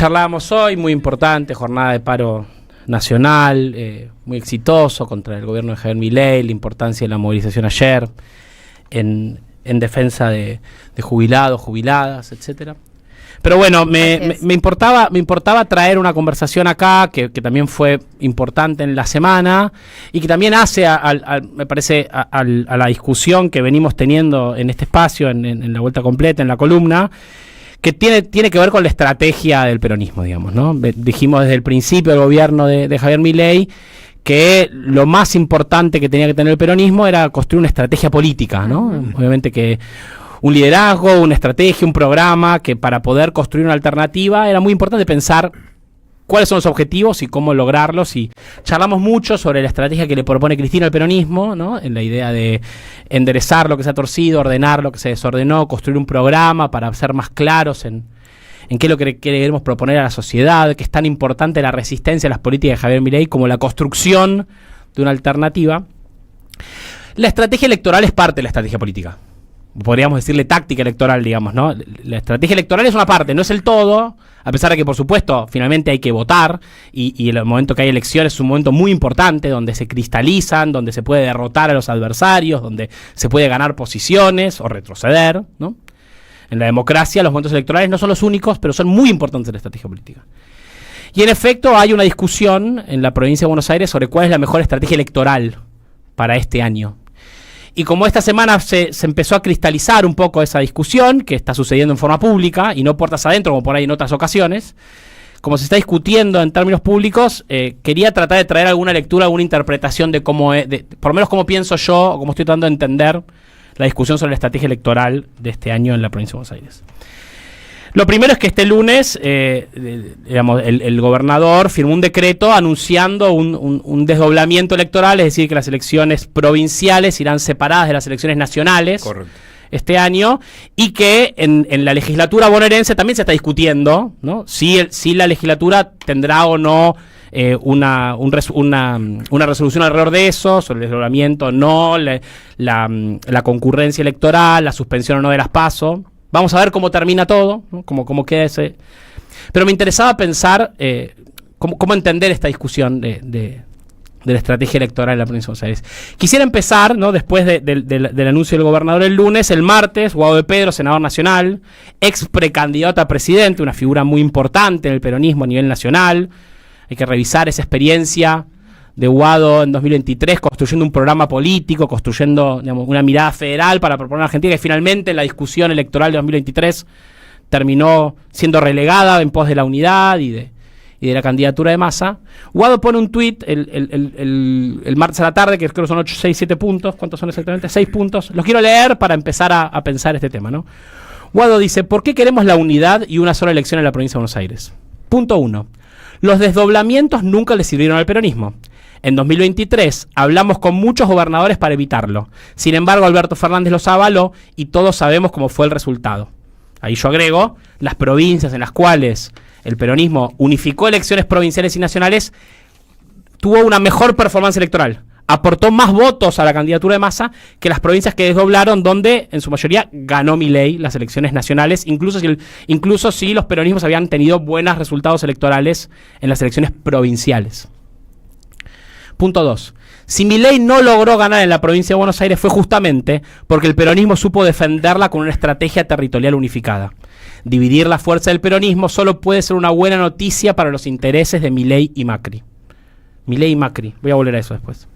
charlábamos hoy, muy importante, jornada de paro nacional, muy exitoso contra el gobierno de Javier Milei, la importancia de la movilización ayer en defensa de jubilados, jubiladas, etcétera. Pero bueno, me importaba traer una conversación acá que también fue importante en la semana y que también hace, me parece, a la discusión que venimos teniendo en este espacio, en la vuelta completa, en la columna, que tiene que ver con la estrategia del peronismo, digamos, ¿no? Dijimos desde el principio del gobierno de Javier Milei que lo más importante que tenía que tener el peronismo era construir una estrategia política, ¿no? Obviamente que un liderazgo, una estrategia, un programa, que para poder construir una alternativa era muy importante pensar cuáles son los objetivos y cómo lograrlos. Y charlamos mucho sobre la estrategia que le propone Cristina al peronismo, ¿no? En la idea de enderezar lo que se ha torcido, ordenar lo que se desordenó, construir un programa para ser más claros en qué es lo que queremos proponer a la sociedad, que es tan importante la resistencia a las políticas de Javier Milei como la construcción de una alternativa. La estrategia electoral es parte de la estrategia política. Podríamos decirle táctica electoral, digamos, ¿no? La estrategia electoral es una parte, no es el todo, a pesar de que, por supuesto, finalmente hay que votar y el momento que hay elecciones es un momento muy importante donde se cristalizan, donde se puede derrotar a los adversarios, donde se puede ganar posiciones o retroceder, ¿no? En la democracia los momentos electorales no son los únicos, pero son muy importantes en la estrategia política. Y en efecto hay una discusión en la provincia de Buenos Aires sobre cuál es la mejor estrategia electoral para este año. Y como esta semana se empezó a cristalizar un poco esa discusión, que está sucediendo en forma pública y no puertas adentro como por ahí en otras ocasiones, como se está discutiendo en términos públicos, quería tratar de traer alguna lectura, alguna interpretación de cómo es, por lo menos cómo pienso yo, o cómo estoy tratando de entender la discusión sobre la estrategia electoral de este año en la provincia de Buenos Aires. Lo primero es que este lunes, digamos, el gobernador firmó un decreto anunciando un desdoblamiento electoral, es decir, que las elecciones provinciales irán separadas de las elecciones nacionales. Correcto. Este año, y que en la legislatura bonaerense también se está discutiendo, ¿no? Si la legislatura tendrá o no una resolución alrededor de eso, sobre el desdoblamiento, no, la concurrencia electoral, la suspensión o no de las PASO. Vamos a ver cómo termina todo, ¿no? Cómo queda ese. Pero me interesaba pensar cómo entender esta discusión de la estrategia electoral de la provincia de Buenos Aires. Quisiera empezar, ¿no? Después del anuncio del gobernador el lunes, el martes, Guado de Pedro, senador nacional, ex precandidato a presidente, una figura muy importante en el peronismo a nivel nacional. Hay que revisar esa experiencia de Guado en 2023, construyendo un programa político, construyendo, digamos, una mirada federal para proponer a Argentina, que finalmente en la discusión electoral de 2023 terminó siendo relegada en pos de la unidad y de la candidatura de Massa. Guado pone un tuit el martes a la tarde, que creo que son 8, 6, 7 puntos. ¿Cuántos son exactamente? 6 puntos. Los quiero leer para empezar a pensar este tema, ¿no? Guado dice: ¿por qué queremos la unidad y una sola elección en la provincia de Buenos Aires? Punto 1. Los desdoblamientos nunca le sirvieron al peronismo. En 2023 hablamos con muchos gobernadores para evitarlo. Sin embargo, Alberto Fernández los avaló y todos sabemos cómo fue el resultado. Ahí yo agrego, las provincias en las cuales el peronismo unificó elecciones provinciales y nacionales tuvo una mejor performance electoral. Aportó más votos a la candidatura de Massa que las provincias que desdoblaron, donde en su mayoría ganó Milei las elecciones nacionales, incluso si los peronismos habían tenido buenos resultados electorales en las elecciones provinciales. Punto 2. Si Milei no logró ganar en la provincia de Buenos Aires fue justamente porque el peronismo supo defenderla con una estrategia territorial unificada. Dividir la fuerza del peronismo solo puede ser una buena noticia para los intereses de Milei y Macri. Milei y Macri. Voy a volver a eso después.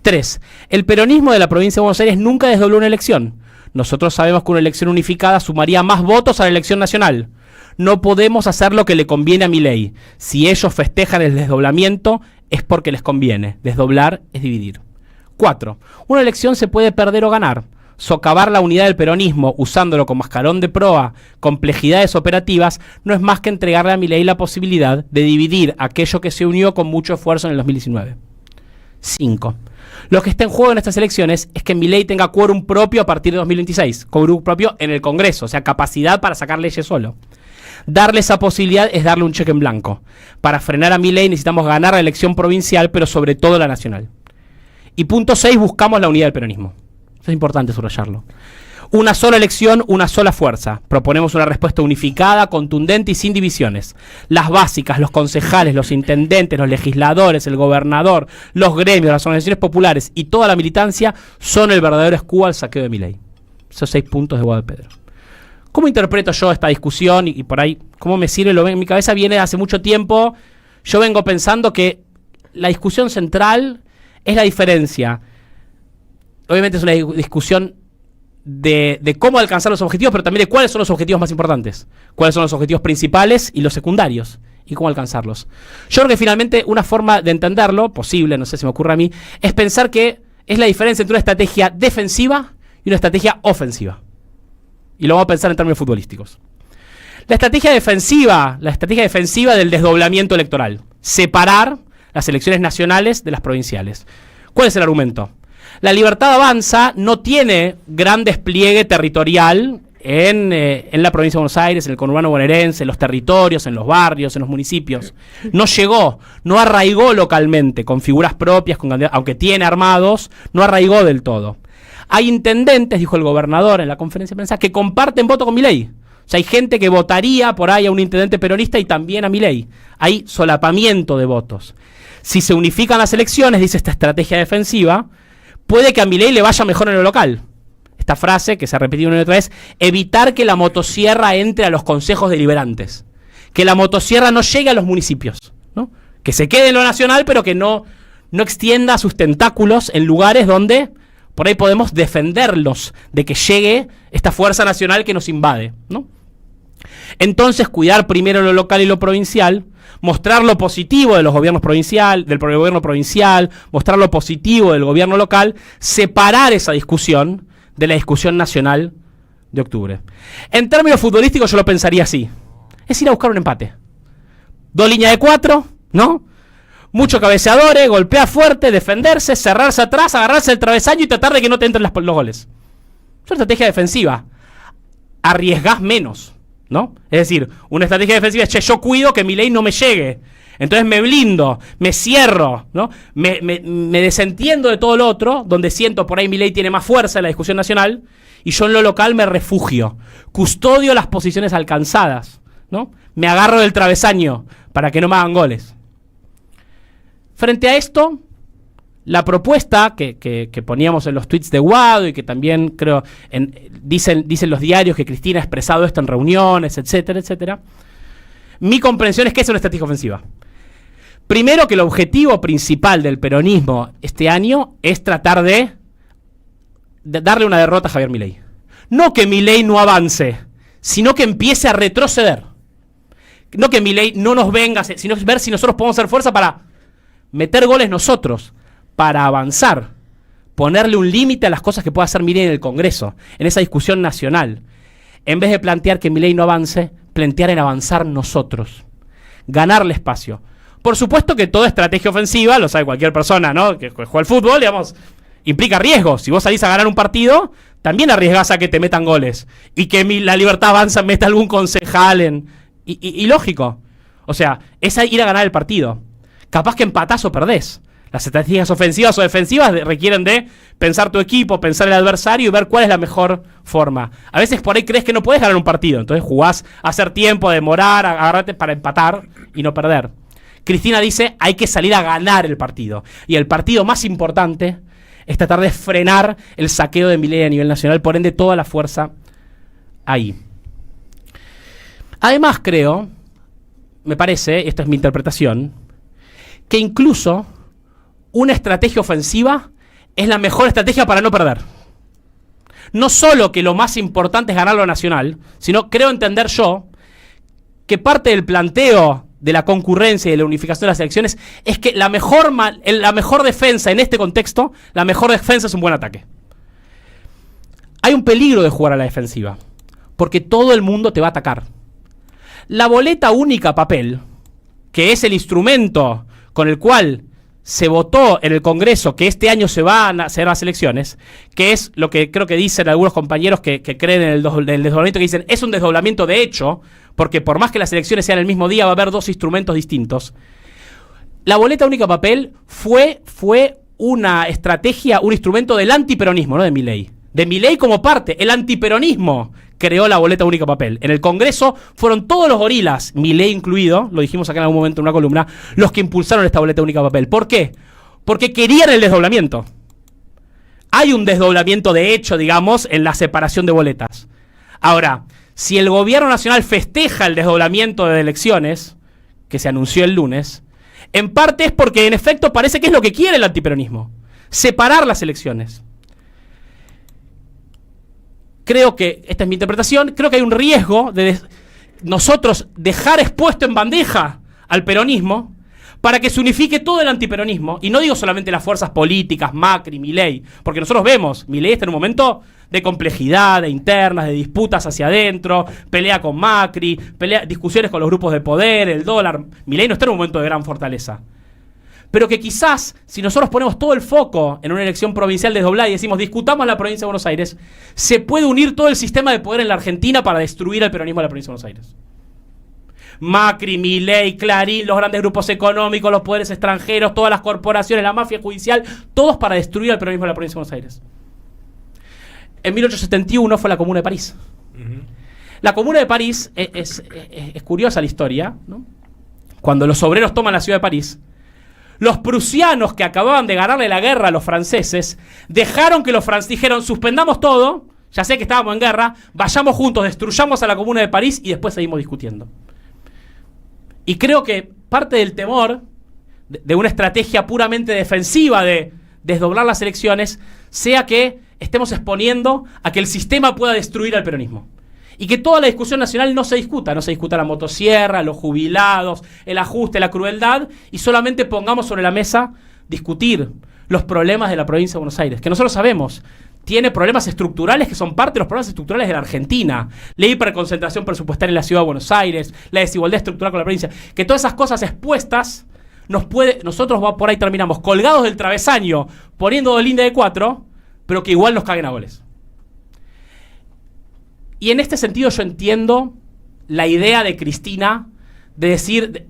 3. El peronismo de la provincia de Buenos Aires nunca desdobló una elección. Nosotros sabemos que una elección unificada sumaría más votos a la elección nacional. No podemos hacer lo que le conviene a Milei. Si ellos festejan el desdoblamiento, es porque les conviene. Desdoblar es dividir. 4. Una elección se puede perder o ganar. Socavar la unidad del peronismo usándolo como mascarón de proa, complejidades operativas, no es más que entregarle a Milei la posibilidad de dividir aquello que se unió con mucho esfuerzo en el 2019. 5. Lo que está en juego en estas elecciones es que Milei tenga quórum propio a partir de 2026, quórum propio en el Congreso, o sea, capacidad para sacar leyes solo. Darle esa posibilidad es darle un cheque en blanco. Para frenar a Milei necesitamos ganar la elección provincial, pero sobre todo la nacional. Y punto 6, buscamos la unidad del peronismo. Eso es importante subrayarlo. Una sola elección, una sola fuerza. Proponemos una respuesta unificada, contundente y sin divisiones. Las básicas, los concejales, los intendentes, los legisladores, el gobernador, los gremios, las organizaciones populares y toda la militancia son el verdadero escudo al saqueo de Milei. Esos 6 puntos de Guado de Pedro. ¿Cómo interpreto yo esta discusión? Y por ahí, ¿cómo me sirve? En mi cabeza viene hace mucho tiempo. Yo vengo pensando que la discusión central es la diferencia. Obviamente es una discusión de cómo alcanzar los objetivos, pero también de cuáles son los objetivos más importantes, cuáles son los objetivos principales y los secundarios, y cómo alcanzarlos. Yo creo que finalmente una forma de entenderlo, posible, no sé si me ocurre a mí, es pensar que es la diferencia entre una estrategia defensiva y una estrategia ofensiva. Y lo vamos a pensar en términos futbolísticos. La estrategia defensiva del desdoblamiento electoral. Separar las elecciones nacionales de las provinciales. ¿Cuál es el argumento? La Libertad Avanza no tiene gran despliegue territorial en la provincia de Buenos Aires, en el conurbano bonaerense, en los territorios, en los barrios, en los municipios. No llegó, no arraigó localmente, con figuras propias, aunque tiene armados, no arraigó del todo. Hay intendentes, dijo el gobernador en la conferencia de prensa, que comparten voto con Milei. O sea, hay gente que votaría por ahí a un intendente peronista y también a Milei. Hay solapamiento de votos. Si se unifican las elecciones, dice esta estrategia defensiva, puede que a Milei le vaya mejor en lo local. Esta frase, que se ha repetido una y otra vez, evitar que la motosierra entre a los consejos deliberantes. Que la motosierra no llegue a los municipios, ¿no? Que se quede en lo nacional, pero que no extienda sus tentáculos en lugares donde por ahí podemos defenderlos de que llegue esta fuerza nacional que nos invade, ¿no? Entonces, cuidar primero lo local y lo provincial, mostrar lo positivo de los gobiernos del gobierno provincial, mostrar lo positivo del gobierno local, separar esa discusión de la discusión nacional de octubre. En términos futbolísticos yo lo pensaría así. Es ir a buscar un empate. 2 líneas de 4, ¿no? Muchos cabeceadores, golpear fuerte, defenderse, cerrarse atrás, agarrarse el travesaño y tratar de que no te entren los goles. Es una estrategia defensiva. Arriesgás menos, ¿no? Es decir, una estrategia defensiva es, che, yo cuido que Milei no me llegue. Entonces me blindo, me cierro, ¿no? Me desentiendo de todo lo otro, donde siento por ahí Milei tiene más fuerza en la discusión nacional, y yo en lo local me refugio. Custodio las posiciones alcanzadas, ¿no? Me agarro del travesaño para que no me hagan goles. Frente a esto, la propuesta que poníamos en los tweets de Guado y que también creo dicen los diarios que Cristina ha expresado esto en reuniones, etcétera, etcétera. Mi comprensión es que es una estrategia ofensiva. Primero, que el objetivo principal del peronismo este año es tratar de darle una derrota a Javier Milei. No que Milei no avance, sino que empiece a retroceder. No que Milei no nos venga, sino ver si nosotros podemos hacer fuerza para meter goles nosotros, para avanzar, ponerle un límite a las cosas que pueda hacer Milei en el Congreso, en esa discusión nacional. En vez de plantear que Milei no avance, plantear en avanzar nosotros, ganarle espacio. Por supuesto que toda estrategia ofensiva, lo sabe cualquier persona, ¿no?, que juega al fútbol, digamos, implica riesgos. Si vos salís a ganar un partido, también arriesgás a que te metan goles. Y que la Libertad Avanza meta algún concejal y lógico. O sea, es ir a ganar el partido. Capaz que empatás o perdés. Las estrategias ofensivas o defensivas requieren de pensar tu equipo, pensar el adversario y ver cuál es la mejor forma. A veces por ahí crees que no podés ganar un partido, entonces jugás a hacer tiempo, a demorar, a agarrarte para empatar y no perder. Cristina dice, hay que salir a ganar el partido. Y el partido más importante es tratar de frenar el saqueo de Milei a nivel nacional, por ende toda la fuerza ahí. Además creo, me parece, esta es mi interpretación, que incluso una estrategia ofensiva es la mejor estrategia para no perder. No solo que lo más importante es ganar lo nacional, sino creo entender yo que parte del planteo de la concurrencia y de la unificación de las elecciones es que la mejor defensa en este contexto, la mejor defensa es un buen ataque. Hay un peligro de jugar a la defensiva, porque todo el mundo te va a atacar. La boleta única papel, que es el instrumento con el cual se votó en el Congreso que este año se van a hacer las elecciones, que es lo que creo que dicen algunos compañeros que creen en el desdoblamiento, que dicen es un desdoblamiento de hecho, porque por más que las elecciones sean el mismo día va a haber 2 instrumentos distintos. La boleta única papel fue una estrategia, un instrumento del antiperonismo, no de Milei, de Milei como parte. El antiperonismo creó la boleta única de papel. En el Congreso fueron todos los gorilas, Milei incluido, lo dijimos acá en algún momento en una columna, los que impulsaron esta boleta única de papel. ¿Por qué? Porque querían el desdoblamiento. Hay un desdoblamiento de hecho, digamos, en la separación de boletas. Ahora, si el gobierno nacional festeja el desdoblamiento de elecciones, que se anunció el lunes, en parte es porque en efecto parece que es lo que quiere el antiperonismo. Separar las elecciones. Creo que, esta es mi interpretación, creo que hay un riesgo de nosotros dejar expuesto en bandeja al peronismo para que se unifique todo el antiperonismo, y no digo solamente las fuerzas políticas, Macri, Milei, porque nosotros vemos, Milei está en un momento de complejidad, de internas, de disputas hacia adentro, pelea con Macri, discusiones con los grupos de poder, el dólar. Milei no está en un momento de gran fortaleza. Pero que quizás, si nosotros ponemos todo el foco en una elección provincial desdoblada y decimos, discutamos la provincia de Buenos Aires, se puede unir todo el sistema de poder en la Argentina para destruir el peronismo de la provincia de Buenos Aires. Macri, Milei, Clarín, los grandes grupos económicos, los poderes extranjeros, todas las corporaciones, la mafia judicial, todos para destruir el peronismo de la provincia de Buenos Aires. En 1871 fue la Comuna de París. La Comuna de París, es curiosa la historia, ¿no? Cuando los obreros toman la ciudad de París, los prusianos que acababan de ganarle la guerra a los franceses, dejaron que los franceses dijeron, suspendamos todo, ya sé que estábamos en guerra, vayamos juntos, destruyamos a la Comuna de París y después seguimos discutiendo. Y creo que parte del temor de una estrategia puramente defensiva de desdoblar las elecciones sea que estemos exponiendo a que el sistema pueda destruir al peronismo. Y que toda la discusión nacional no se discuta la motosierra, los jubilados, el ajuste, la crueldad, y solamente pongamos sobre la mesa discutir los problemas de la provincia de Buenos Aires, que nosotros sabemos, tiene problemas estructurales que son parte de los problemas estructurales de la Argentina. La hiperconcentración presupuestaria en la ciudad de Buenos Aires, la desigualdad estructural con la provincia, que todas esas cosas expuestas, nosotros por ahí terminamos colgados del travesaño, poniendo linda de 4, pero que igual nos caguen a goles. Y en este sentido yo entiendo la idea de Cristina de decir,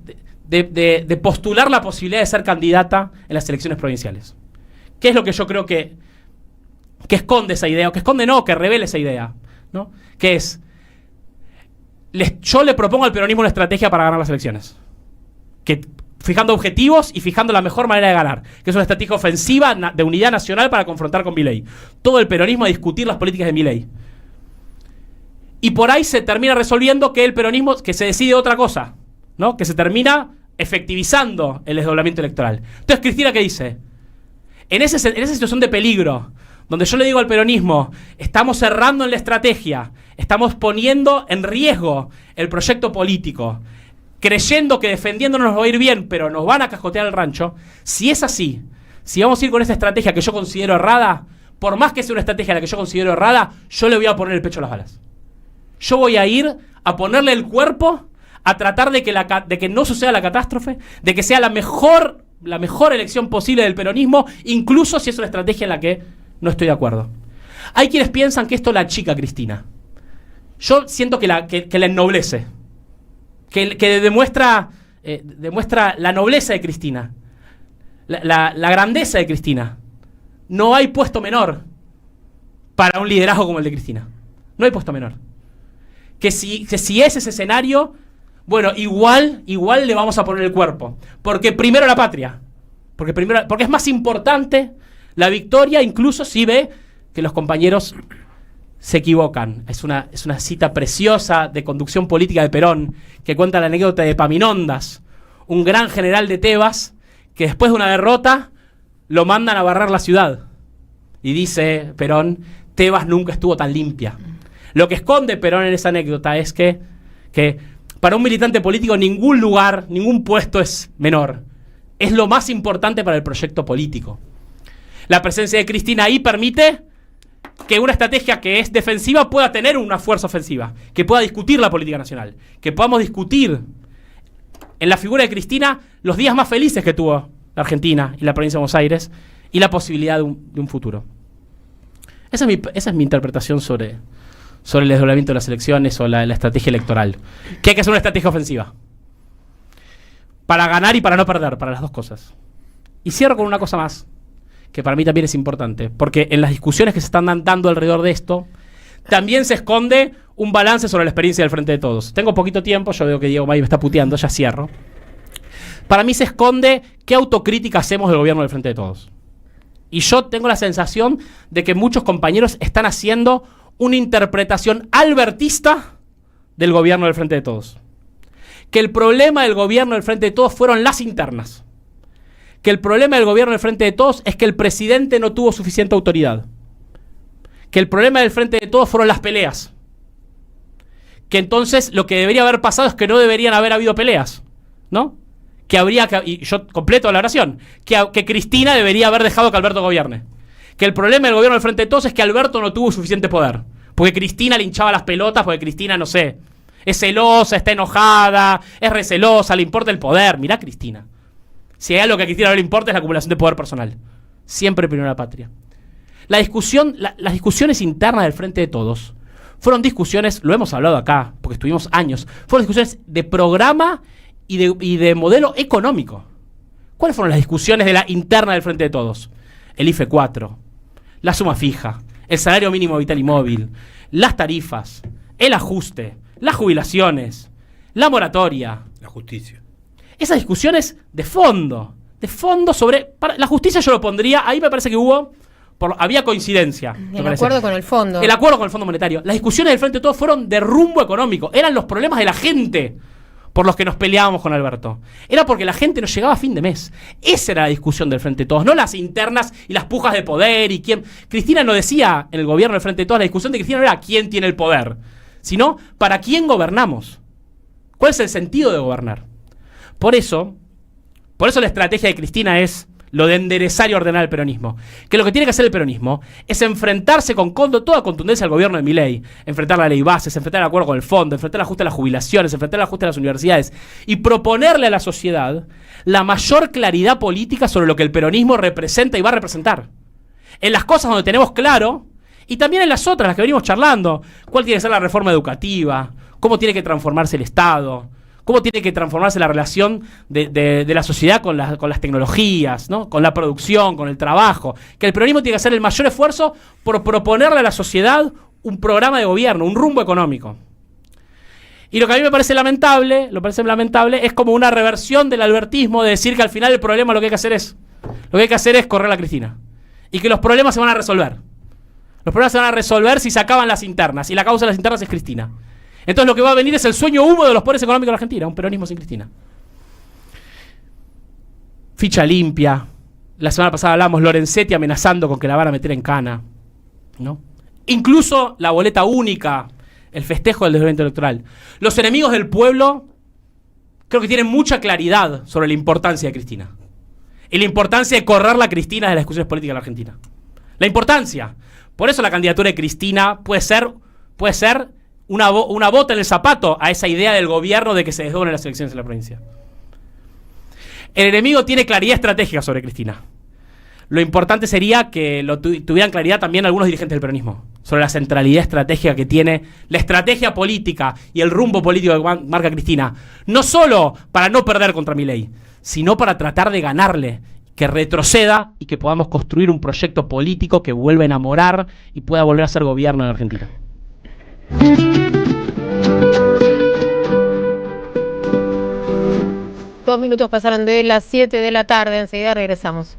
de postular la posibilidad de ser candidata en las elecciones provinciales. ¿Qué es lo que yo creo que esconde esa idea? O que esconde no, que revela esa idea, ¿no? Que es, yo le propongo al peronismo una estrategia para ganar las elecciones. Fijando objetivos y fijando la mejor manera de ganar, que es una estrategia ofensiva de unidad nacional para confrontar con Milei. Todo el peronismo a discutir las políticas de Milei. Y por ahí se termina resolviendo que el peronismo, que se decide otra cosa, ¿no? Que se termina efectivizando el desdoblamiento electoral. Entonces, Cristina, ¿qué dice? En esa situación de peligro, donde yo le digo al peronismo, estamos cerrando en la estrategia, estamos poniendo en riesgo el proyecto político, creyendo que defendiéndonos nos va a ir bien, pero nos van a cascotear el rancho. Si es así, si vamos a ir con esa estrategia que yo considero errada, por más que sea una estrategia la que yo considero errada, yo le voy a poner el pecho a las balas. Yo voy a ir a ponerle el cuerpo, a tratar de que no suceda la catástrofe, de que sea la mejor elección posible del peronismo, incluso si es una estrategia en la que no estoy de acuerdo. Hay quienes piensan que esto la achica a Cristina. Yo siento que la ennoblece, que demuestra la nobleza de Cristina, la grandeza de Cristina. No hay puesto menor para un liderazgo como el de Cristina. No hay puesto menor. Que si es ese escenario, bueno, igual le vamos a poner el cuerpo. Porque primero la patria. Porque es más importante la victoria, incluso si ve que los compañeros se equivocan. Es una cita preciosa de conducción política de Perón, que cuenta la anécdota de Epaminondas, un gran general de Tebas, que después de una derrota lo mandan a barrer la ciudad. Y dice Perón, Tebas nunca estuvo tan limpia. Lo que esconde Perón en esa anécdota es que para un militante político ningún lugar, ningún puesto es menor. Es lo más importante para el proyecto político. La presencia de Cristina ahí permite que una estrategia que es defensiva pueda tener una fuerza ofensiva, que pueda discutir la política nacional, que podamos discutir en la figura de Cristina los días más felices que tuvo la Argentina y la provincia de Buenos Aires y la posibilidad de un futuro. Esa es mi interpretación sobre el desdoblamiento de las elecciones o la estrategia electoral. Que hay que hacer una estrategia ofensiva. Para ganar y para no perder, para las dos cosas. Y cierro con una cosa más, que para mí también es importante, porque en las discusiones que se están dando alrededor de esto, también se esconde un balance sobre la experiencia del Frente de Todos. Tengo poquito tiempo, yo veo que Diego May me está puteando, ya cierro. Para mí se esconde qué autocrítica hacemos del gobierno del Frente de Todos. Y yo tengo la sensación de que muchos compañeros están haciendo una interpretación albertista del gobierno del Frente de Todos. Que el problema del gobierno del Frente de Todos fueron las internas. Que el problema del gobierno del Frente de Todos es que el presidente no tuvo suficiente autoridad. Que el problema del Frente de Todos fueron las peleas. Que entonces lo que debería haber pasado es que no deberían haber habido peleas, ¿no? Que habría que, y yo completo la oración, que Cristina debería haber dejado que Alberto gobierne. Que el problema del gobierno del Frente de Todos es que Alberto no tuvo suficiente poder. Porque Cristina le hinchaba las pelotas, porque Cristina, no sé, es celosa, está enojada, es recelosa, le importa el poder. Mirá Cristina. Si hay algo que a Cristina no le importa es la acumulación de poder personal. Siempre primero la patria. Las discusiones internas del Frente de Todos fueron discusiones, lo hemos hablado acá, porque estuvimos años, fueron discusiones de programa y de modelo económico. ¿Cuáles fueron las discusiones de la interna del Frente de Todos? El IFE 4, la suma fija, el salario mínimo vital y móvil, las tarifas, el ajuste, las jubilaciones, la moratoria. La justicia. Esas discusiones de fondo sobre... la justicia yo lo pondría, ahí me parece que había coincidencia. El acuerdo con el fondo. El acuerdo con el Fondo Monetario. Las discusiones del Frente de Todos fueron de rumbo económico. Eran los problemas de la gente por los que nos peleábamos con Alberto. Era porque la gente no llegaba a fin de mes. Esa era la discusión del Frente de Todos, no las internas y las pujas de poder y quién... Cristina no decía en el gobierno del Frente de Todos, la discusión de Cristina no era quién tiene el poder, sino para quién gobernamos. ¿Cuál es el sentido de gobernar? Por eso la estrategia de Cristina es lo de enderezar y ordenar el peronismo. Que lo que tiene que hacer el peronismo es enfrentarse con toda contundencia al gobierno de Milei, enfrentar la ley bases, enfrentar el acuerdo con el fondo, enfrentar el ajuste a las jubilaciones, enfrentar el ajuste a las universidades y proponerle a la sociedad la mayor claridad política sobre lo que el peronismo representa y va a representar. En las cosas donde tenemos claro y también en las otras, las que venimos charlando, cuál tiene que ser la reforma educativa, cómo tiene que transformarse el Estado, cómo tiene que transformarse la relación de la sociedad con las tecnologías, ¿no? Con la producción, con el trabajo. Que el peronismo tiene que hacer el mayor esfuerzo por proponerle a la sociedad un programa de gobierno, un rumbo económico. Y lo que a mí me parece lamentable, es como una reversión del albertismo de decir que al final el problema lo que hay que hacer es correr a la Cristina. Y que los problemas se van a resolver. Los problemas se van a resolver si se acaban las internas. Y la causa de las internas es Cristina. Entonces lo que va a venir es el sueño húmedo de los poderes económicos de la Argentina, un peronismo sin Cristina. Ficha limpia. La semana pasada hablamos Lorenzetti amenazando con que la van a meter en cana, ¿no? Incluso la boleta única, el festejo del desdoblamento electoral. Los enemigos del pueblo creo que tienen mucha claridad sobre la importancia de Cristina. Y la importancia de correr la Cristina de las discusiones políticas de la Argentina. La importancia. Por eso la candidatura de Cristina puede ser una bota en el zapato a esa idea del gobierno de que se desdoblen las elecciones en la provincia. El enemigo tiene claridad estratégica sobre Cristina. Lo importante sería que tuvieran claridad también algunos dirigentes del peronismo sobre la centralidad estratégica que tiene la estrategia política y el rumbo político que marca Cristina. No solo para no perder contra Milei, sino para tratar de ganarle, que retroceda y que podamos construir un proyecto político que vuelva a enamorar y pueda volver a ser gobierno en Argentina. 2 minutos pasaron de las 7 de la tarde, enseguida regresamos.